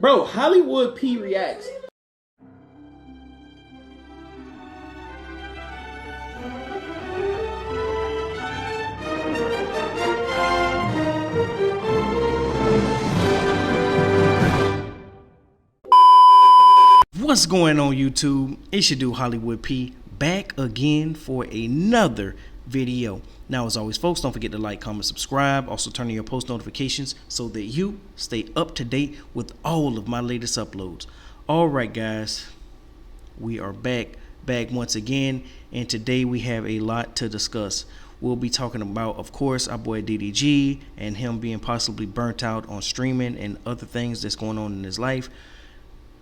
Bro, Hollywood P reacts. What's going on YouTube? It's your dude Hollywood P back again for another video. Now as always folks, don't forget to like, comment, subscribe. Also turn on your post notifications so that you stay up to date with all of my latest uploads. Alright guys, we are back once again, and today we have a lot to discuss. We'll be talking about, of course, our boy DDG and him being possibly burnt out on streaming and other things that's going on in his life.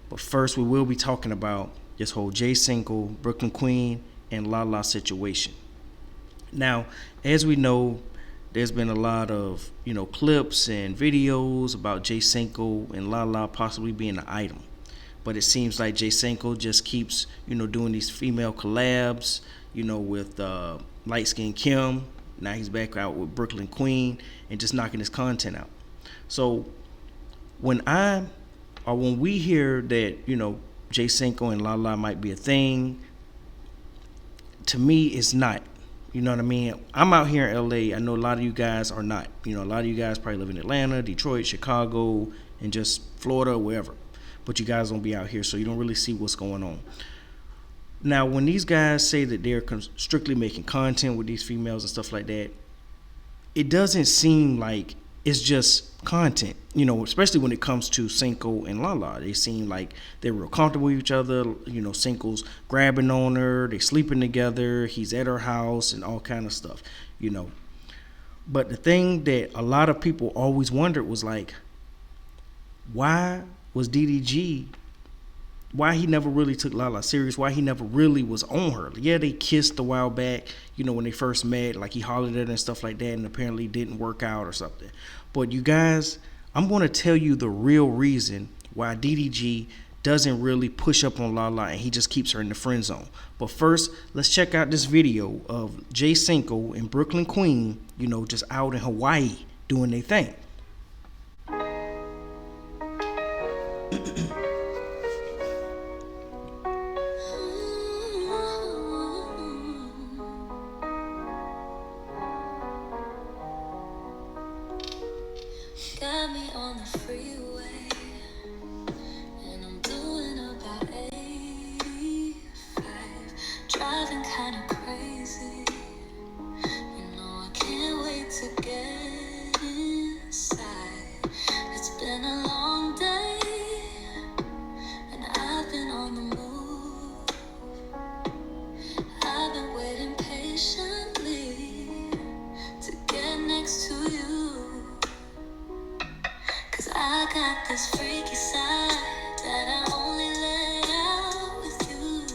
But first, we will be talking about this whole Cinco, Brooklyn Queen, and Lala situation. Now, as we know, there's been a lot of, clips and videos about Cinco and Lala possibly being an item. But it seems like Cinco just keeps, doing these female collabs, with Light Skin Kim. Now he's back out with Brooklyn Queen and just knocking his content out. So when we hear that, Cinco and Lala might be a thing, to me, it's not. You know what I mean? I'm out here in LA. I know a lot of you guys are not. A lot of you guys probably live in Atlanta, Detroit, Chicago, and just Florida, wherever. But you guys don't be out here, so you don't really see what's going on. Now, when these guys say that they're strictly making content with these females and stuff like that, it doesn't seem like it's just content, especially when it comes to Cinco and Lala. They seem like they're real comfortable with each other. Cinco's grabbing on her, they sleeping together, he's at her house and all kind of stuff, But the thing that a lot of people always wondered was like, why was DDG, why he never really took Lala serious, why he never really was on her. Yeah, they kissed a while back, when they first met, like he hollered at her and stuff like that, and apparently didn't work out or something. But you guys, I'm going to tell you the real reason why DDG doesn't really push up on Lala and he just keeps her in the friend zone. But first, let's check out this video of Cinco and Brooklyn Queen, just out in Hawaii doing their thing. Got me on the freeway, and I'm doing about 85, driving kinda crazy. I can't wait to get inside. It's been a long day, and I've been on the move. I've been waiting patiently to get next to you. I got this freaky side that I only let out with you,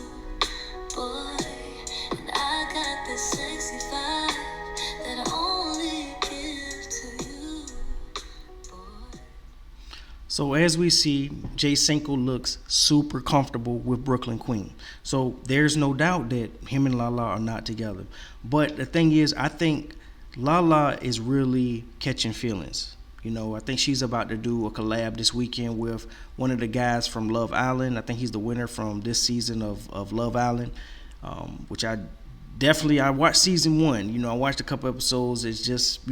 boy. And I got this sexy vibe that I only give to you, boy. So as we see, Cinco looks super comfortable with Brooklyn Queen. So there's no doubt that him and Lala are not together. But the thing is, I think Lala is really catching feelings. I think she's about to do a collab this weekend with one of the guys from Love Island. I think he's the winner from this season of Love Island, which I watched season 1. I watched a couple episodes. It's just,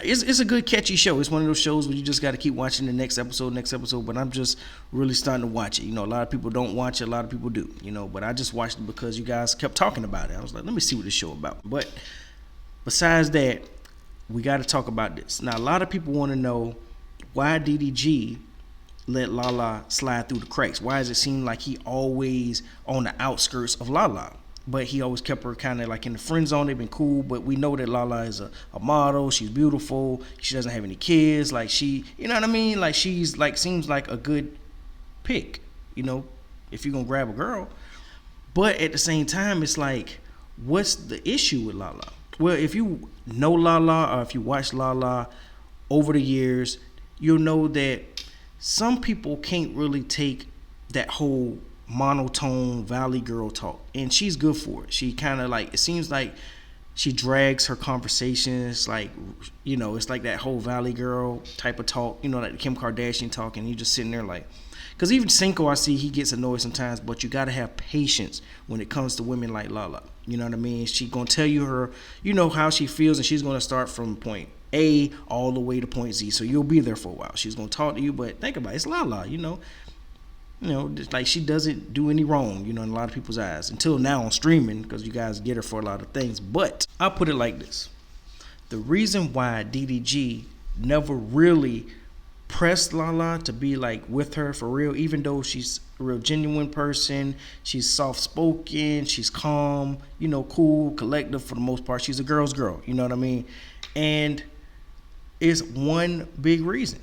it's a good catchy show. It's one of those shows where you just got to keep watching the next episode. But I'm just really starting to watch it. A lot of people don't watch it. A lot of people do, but I just watched it because you guys kept talking about it. I was like, let me see what this show about. But besides that, we got to talk about this. Now, a lot of people want to know why DDG let Lala slide through the cracks. Why does it seem like he always on the outskirts of Lala? But he always kept her kind of like in the friend zone. They've been cool, but we know that Lala is a model. She's beautiful. She doesn't have any kids. Like she, you know what I mean? Like she's like, seems like a good pick, if you're going to grab a girl. But at the same time, it's like, what's the issue with Lala? Well, if you know Lala or if you watch Lala over the years, you'll know that some people can't really take that whole monotone valley girl talk, and she's good for it. She kind of like, it seems like She drags her conversations like, it's like that whole Valley Girl type of talk, like the Kim Kardashian talk, and you just sitting there like, because even Cinco, I see he gets annoyed sometimes, but you got to have patience when it comes to women like Lala. You know what I mean? She going to tell you her, how she feels, and she's going to start from point A all the way to point Z. So you'll be there for a while. She's going to talk to you, but think about it. It's Lala, like she doesn't do any wrong, in a lot of people's eyes. Until now on streaming, because you guys get her for a lot of things. But I'll put it like this. The reason why DDG never really pressed Lala to be like with her for real, even though she's a real genuine person, she's soft spoken, she's calm, cool, collective for the most part. She's a girl's girl, you know what I mean? And it's one big reason.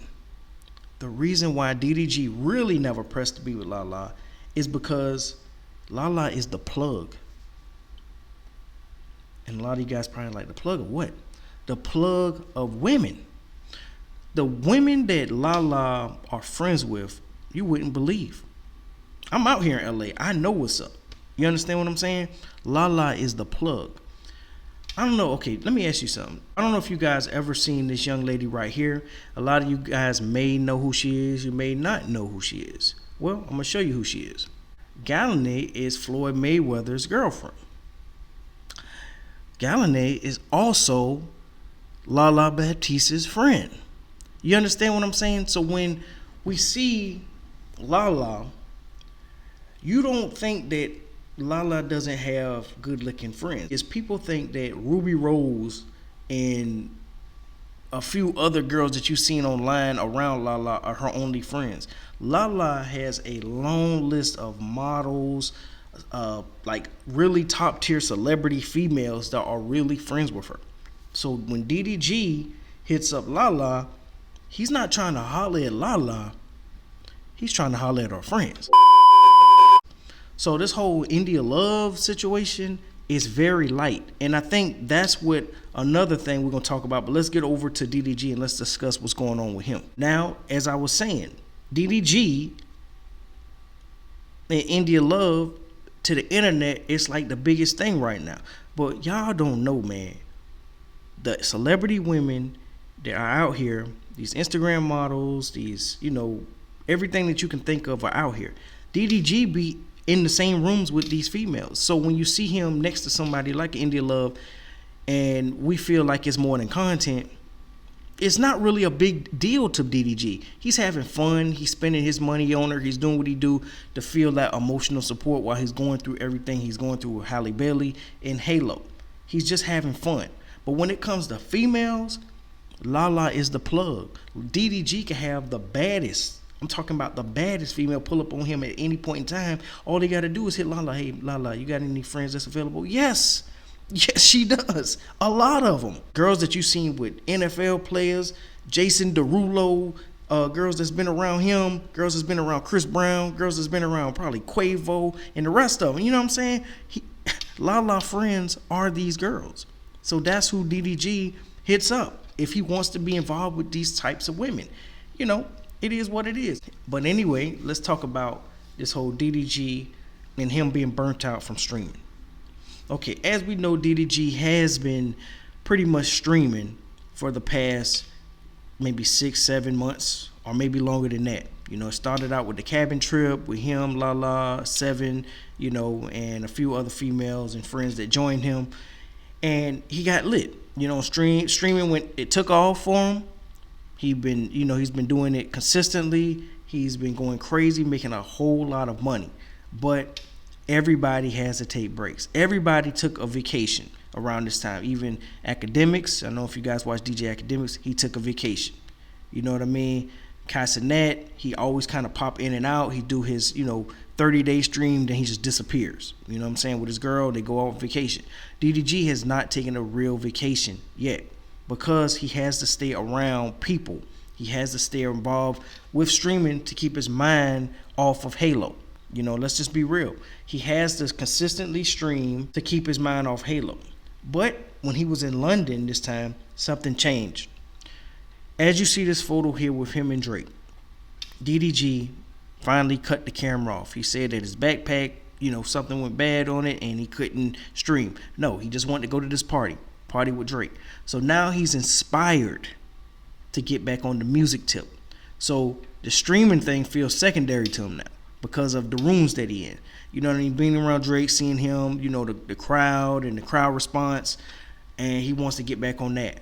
The reason why DDG really never pressed to be with Lala is because Lala is the plug. And a lot of you guys probably like, the plug of what? The plug of women. The women that Lala are friends with, you wouldn't believe. I'm out here in LA. I know what's up. You understand what I'm saying? Lala is the plug. I don't know. Okay, let me ask you something. I don't know if you guys ever seen this young lady right here. A lot of you guys may know who she is. You may not know who she is. Well, I'm going to show you who she is. Galanay is Floyd Mayweather's girlfriend. Galanay is also Lala Baptiste's friend. You understand what I'm saying? So when we see Lala, you don't think that Lala doesn't have good looking friends. It's people think that Ruby Rose and a few other girls that you've seen online around Lala are her only friends. Lala has a long list of models, like really top tier celebrity females that are really friends with her. So when DDG hits up Lala, he's not trying to holler at Lala. He's trying to holler at her friends. So this whole India Love situation is very light. And I think that's what another thing we're going to talk about. But let's get over to DDG and let's discuss what's going on with him. Now, as I was saying, DDG and India Love to the internet, it's like the biggest thing right now. But y'all don't know, man. The celebrity women that are out here, these Instagram models, these, everything that you can think of are out here. DDG be in the same rooms with these females. So when you see him next to somebody like India Love and we feel like it's more than content, it's not really a big deal to DDG. He's having fun. He's spending his money on her. He's doing what he do to feel that emotional support while he's going through everything he's going through with Halle Bailey and Halo. He's just having fun. But when it comes to females, Lala is the plug. DDG can have the baddest, I'm talking about the baddest female, pull up on him at any point in time. All they got to do is hit Lala. Hey, Lala, you got any friends that's available? Yes, she does. A lot of them. Girls that you've seen with NFL players, Jason Derulo, girls that's been around him, girls that's been around Chris Brown, girls that's been around probably Quavo, and the rest of them. You know what I'm saying? Lala friends are these girls. So that's who DDG hits up if he wants to be involved with these types of women. It is what it is. But anyway, let's talk about this whole DDG and him being burnt out from streaming. Okay, as we know, DDG has been pretty much streaming for the past maybe 6-7 months or maybe longer than that. It started out with the cabin trip with him, Lala, Seven, and a few other females and friends that joined him. And he got lit. Streaming when it took off for him. He's been doing it consistently. He's been going crazy, making a whole lot of money. But everybody has to take breaks. Everybody took a vacation around this time. Even Academics. I know if you guys watch DJ Academics, he took a vacation. You know what I mean? Casanet, he always kind of pop in and out. He do his, 30-day stream, then he just disappears. You know what I'm saying? With his girl, they go on vacation. DDG has not taken a real vacation yet, because he has to stay around people. He has to stay involved with streaming to keep his mind off of Halo. Let's just be real. He has to consistently stream to keep his mind off Halo. But when he was in London this time, something changed. As you see this photo here with him and Drake, DDG finally cut the camera off. He said that his backpack something went bad on it and he couldn't stream. No, he just wanted to go to this party with Drake. So now he's inspired to get back on the music tip. So the streaming thing feels secondary to him now because of the rooms that he in. You know what I mean? Being around Drake, seeing him, the crowd and the crowd response, and he wants to get back on that.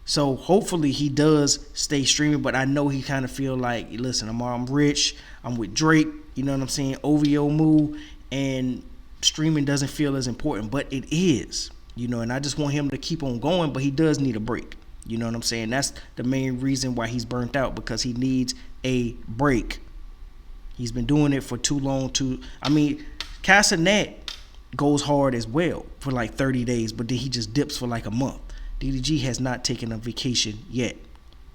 So hopefully he does stay streaming, but I know he kind of feel like, listen, I'm rich, I'm with Drake, you know what I'm saying, OVO move, and streaming doesn't feel as important, but it is, and I just want him to keep on going, but he does need a break. You know what I'm saying? That's the main reason why he's burnt out, because he needs a break. He's been doing it for too long. Casanet goes hard as well for like 30 days, but then he just dips for like a month. DDG has not taken a vacation yet.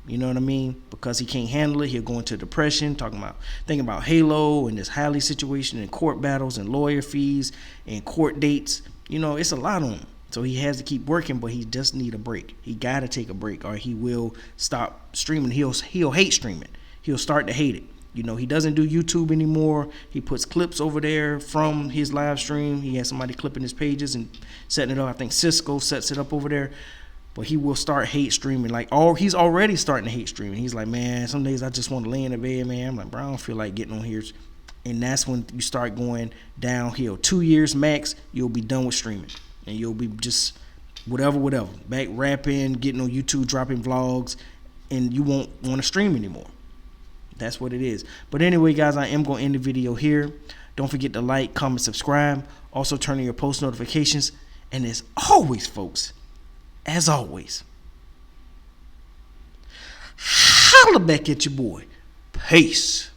You know what I mean? Because he can't handle it. He'll go into depression, thinking about Halo and this Halle situation and court battles and lawyer fees and court dates. It's a lot on him. So he has to keep working, but he just need a break. He got to take a break or he will stop streaming. He'll hate streaming. He'll start to hate it. He doesn't do YouTube anymore. He puts clips over there from his live stream. He has somebody clipping his pages and setting it up. I think Cisco sets it up over there. But he will start hate streaming. He's already starting to hate streaming. He's like, man, some days I just want to lay in the bed, man. I'm like, bro, I don't feel like getting on here. And that's when you start going downhill. 2 years max, you'll be done with streaming. And you'll be just whatever. Back rapping, getting on YouTube, dropping vlogs. And you won't want to stream anymore. That's what it is. But anyway, guys, I am going to end the video here. Don't forget to like, comment, subscribe. Also, turn on your post notifications. And as always, folks, as always, holla back at your boy. Peace.